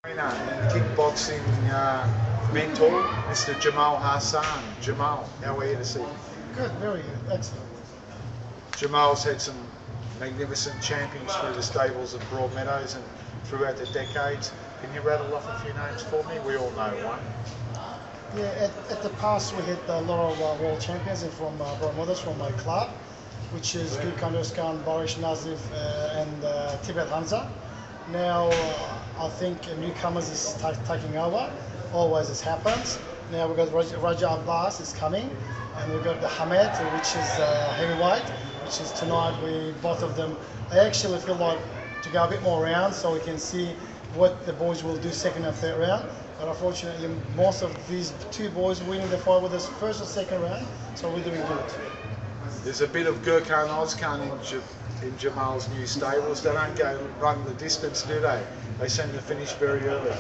And kickboxing mentor, Mr. Jemal Hasan. Jemal, how are you this evening? Good, very good, excellent. Jemal's had some magnificent champions through the stables of Broadmeadows and throughout the decades. Can you rattle off a few names for me? We all know one. Yeah, at the past we had a lot of world champions from Broadmeadows from my club, which is Gürkan Özkan, Barış Nazif and Tibet Hamza. Now I think newcomers is taking over, always this happens. Now we've got Raja Abbas is coming, and we've got the Hamed, which is heavyweight, which is tonight. Both of them, I actually feel like to go a bit more rounds so we can see what the boys will do second and third round. But unfortunately, most of these two boys winning the fight with us first or second round, so we're doing good. There's a bit of Gürkan Özkan in Jemal's new stables. They don't go run the distance, do they? They seem to finish very early.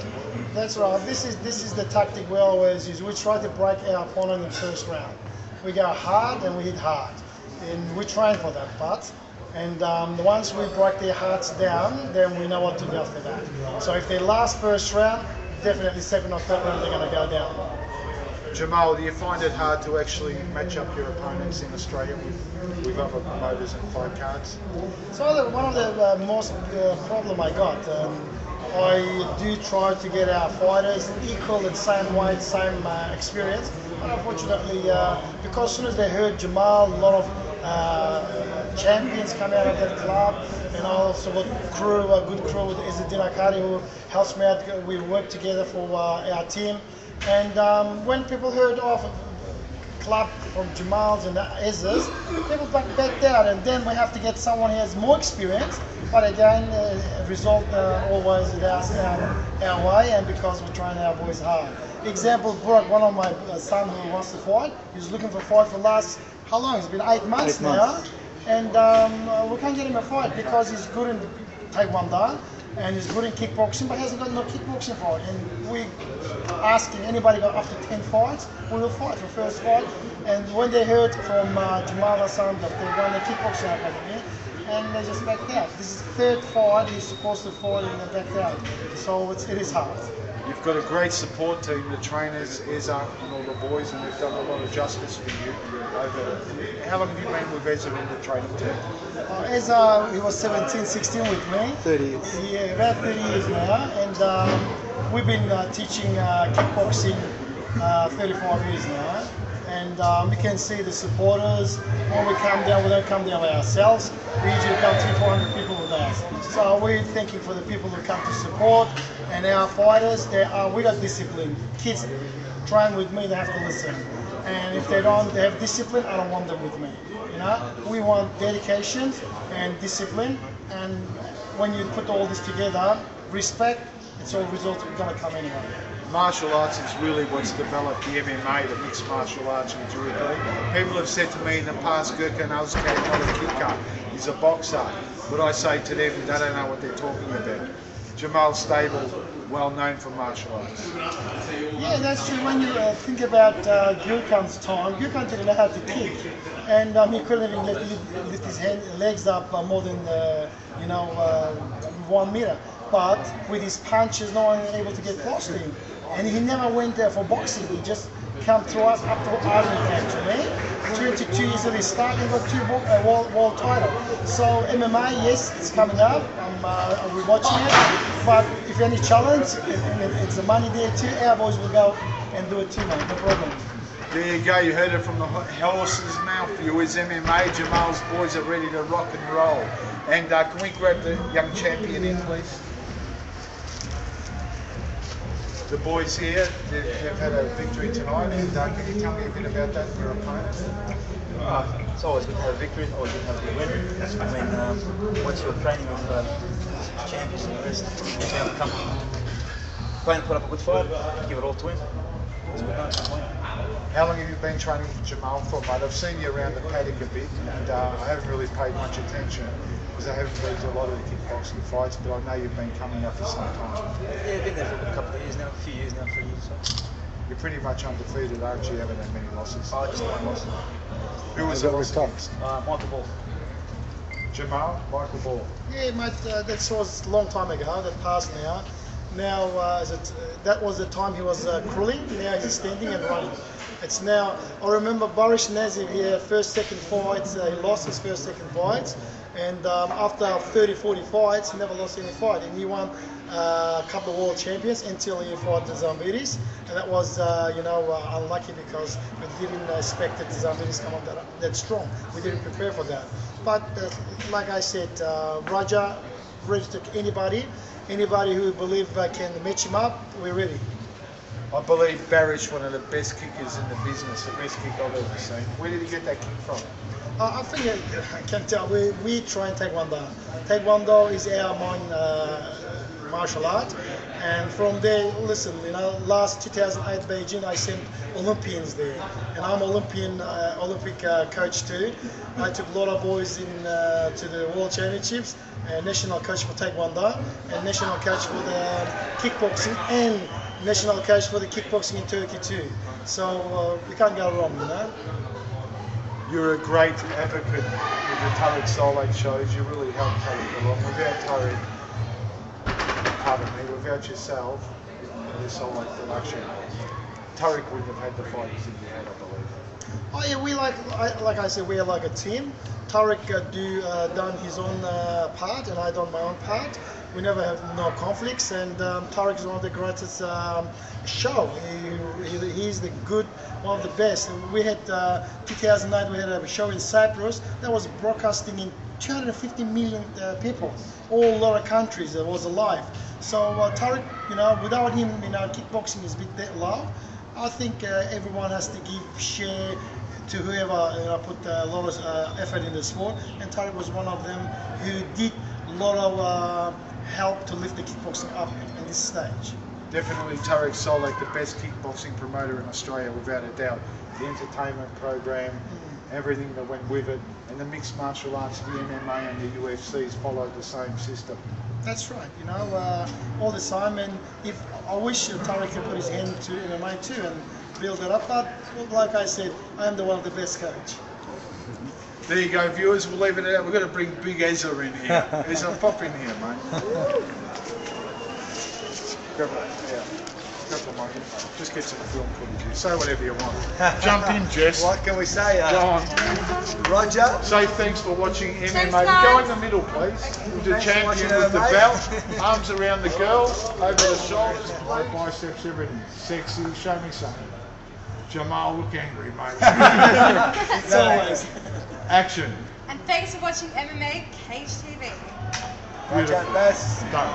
That's right. This is the tactic we always use. We try to break our opponent in the first round. We go hard and we hit hard, and we train for that part. And once we break their hearts down, then we know what to do after that. So if they last first round, definitely second or third round they're going to go down. Jamal, do you find it hard to actually match up your opponents in Australia with other promoters and fight cards? So one of the most problem I got, I do try to get our fighters equal in same weight, same experience. But unfortunately, because as soon as they heard Jemal, a lot of champions come out of that club, and I also got a good crew with Ezza Akari who helps me out. We work together for our team. And when people heard of club from Jemal's and Ezza's, people backed out, and then we have to get someone who has more experience. But again, result always our way, and because we're trying our boys hard. Example, Brock, one of my son who wants to fight, he's looking for a fight for last, how long? It's been 8 months now. And we can't get him a fight because he's good in Taekwondo and he's good in kickboxing, but he hasn't got no kickboxing fight. And we asking anybody got up to 10 fights, we will fight for first fight. And when they heard from Jemal Hasan that they won the kickboxing academy, and they just backed out. This is third fight he's supposed to fight and they backed out. So it is hard. You've got a great support team, the trainers, Ezza and all the boys, and they've done a lot of justice for you. How long have you been with Ezza in the training team? Ezza, he was 17, 16 with me. 30 years. Yeah, about 30 years now. And we've been teaching kickboxing 35 years now. And we can see the supporters. When we come down, we don't come down by ourselves. We usually come 300-400 people with us. So we're thanking for the people who come to support. And our fighters, we got discipline. Kids train with me, they have to listen. And if they have discipline, I don't want them with me. You know, we want dedication and discipline. And when you put all this together, respect, it's all results are going to come anyway. Martial arts is really what's developed the MMA, the mixed martial arts in Jerusalem. People have said to me in the past, Gürkan Özkan is not a kicker, he's a boxer. But I say to them, they don't know what they're talking about. Jemal Stable, well known for martial arts. Yeah, that's true. When you think about Gürkan's time, Gürkan didn't know how to kick. And he couldn't even lift his legs up more than 1 meter. But with his punches, no one was able to get close to him. And he never went there for boxing. He just come through us up to Avene Campbellfield VIC. 22 years of his start, he got 2 world titles. So MMA, yes, it's coming up. We're watching it. But if any challenge, and it's the money there too, our boys will go and do it too, mate. No problem. There you go. You heard it from the horse's mouth. You is MMA. Jemal's boys are ready to rock and roll. And can we grab the young champion in, please? The boys here, they've had a victory tonight, and can you tell me a bit about that and your opponent? It's always good to have a victory, always good to have a win. I mean, once you're training with champions and the rest, you have to come try and put up a good fight, give it all to him. It's a good night, it's a win. How long have you been training with Jemal for, mate? I've seen you around the paddock a bit, and I haven't really paid much attention because I haven't been to a lot of the kickboxing fights, but I know you've been coming up for some time. Yeah, I've been there for a couple of years now, a few years now, 3 years. So. You're pretty much undefeated, aren't you? You haven't had many losses. Oh, just 1 loss. Who was the loss against? Michael Ball. Jemal, Michael Ball. Yeah, mate, that was a long time ago. That passed now. Now, that was the time he was crawling. Now he's standing and running. It's now. I remember Boris Nazif here, second fights. He lost his second fights, and after 30, 40 fights, he never lost any fight, and he won a couple of world champions until he fought the Zambiris, and that was unlucky because we didn't expect that the Zambiris come up that strong. We didn't prepare for that. But like I said, Raja ready to anybody who believe can match him up. We're ready. I believe Barish, one of the best kickers in the business, the best kick I've ever seen. Where did he get that kick from? I think I can tell. We train Taekwondo. Taekwondo is our main martial art, and from there, listen, last 2008 Beijing, I sent Olympians there, and I'm Olympic coach too. I took a lot of boys to the World Championships, and national coach for Taekwondo, and national coach for the kickboxing, and national coach for the kickboxing in Turkey too. So we can't go wrong, You're a great advocate with the Tariq Solak shows. You really help Tariq along. Without Tariq, pardon me, without yourself and the Solak production, Tariq wouldn't have had the fighters that you had, I believe. Oh yeah, like I said, we are like a team. Tariq done his own part, and I done my own part. We never have no conflicts, and Tariq is one of the greatest show. He's the good, one of the best. We had 2009. We had a show in Cyprus that was broadcasting in 250 million people, all a lot of countries. It was live. So Tariq, without him, kickboxing is a bit low. I think everyone has to share to whoever put a lot of effort in the sport, and Tariq was one of them who did a lot of help to lift the kickboxing up in this stage. Definitely Tariq Solak, the best kickboxing promoter in Australia, without a doubt. The entertainment program, everything that went with it, and the mixed martial arts, the MMA and the UFCs followed the same system. That's right, all the time, and I wish Tariq could put his hand to MMA too and build it up, but like I said, I am one of the best coach. There you go, viewers, we'll leave it at that. We're going to bring Big Ezza in here. Ezza, pop in here, mate. Grab the mic. Just get some film footage here. Say whatever you want. Jump in, Jess. What can we say? Go on. Roger. Say thanks for watching MMA. Thanks, Go in the middle, please. The champion with the belt. Arms around the girls, over the shoulders, biceps, everything. Sexy. Show me something. Jemal, look angry, mate. It's always. Action. And thanks for watching MMA Cage TV. Beautiful. Roger, best. Done.